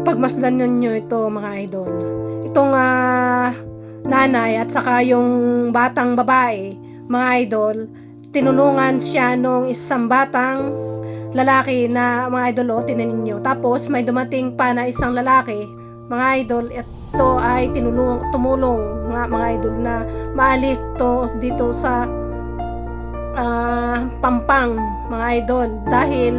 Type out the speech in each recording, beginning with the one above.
pagmasdan ninyo ito mga idol. Itong nanay at saka yung batang babae, mga idol, tinulungan siya nung isang batang lalaki na mga idol, tinan ninyo. Tapos may dumating pa na isang lalaki, mga idol, ito ay tumulong mga idol na maalis to dito sa Pampang, mga idol, dahil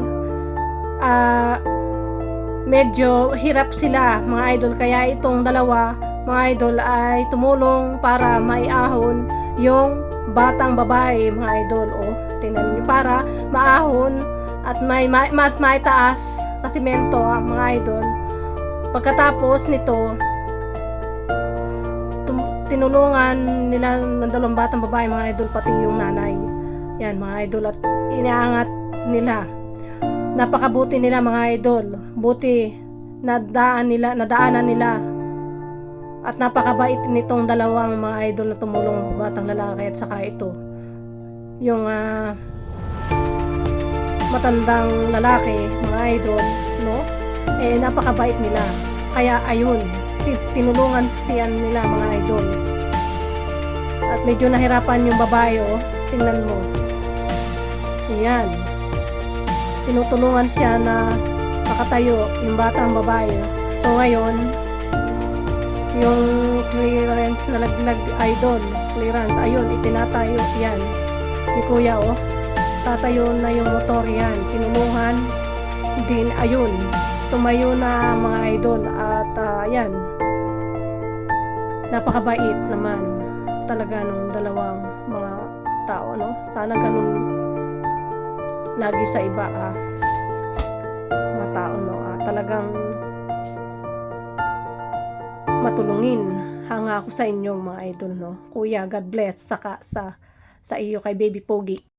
medyo hirap sila mga idol, kaya itong dalawa mga idol ay tumulong para maiahon yung batang babae mga idol. Tingnan niyo, para maahon at may taas sa simento mga idol. Pagkatapos nito, tinulungan nila ng dalawang batang babae mga idol, pati yung nanay. Yan mga idol, at inaangat nila. Napakabuti nila mga idol. Buti nadaanan nila. At napakabait nitong dalawang mga idol na tumulong, batang lalaki at saka ito yung matandang lalaki mga idol, no? Napakabait nila. Kaya ayun, tinulungan siyan nila mga idol. At medyo nahirapan yung babae, tingnan mo. Ayan, tinutulungan siya na makatayo yung batang babae. So ngayon, yung clearance na laglag idol, clearance, ayun, itinatayo yan ni kuya. Tatayo na yung motor yan, tinulungan din, ayun, tumayo na mga idol. At yan, napakabait naman talaga nung dalawang mga tao, no? Sana ganun lagi sa iba mga tao, no? Talagang matulungin. Hanga ako sa inyo mga idol, no? Kuya, God bless. Saka sa iyo kay Baby Pogi.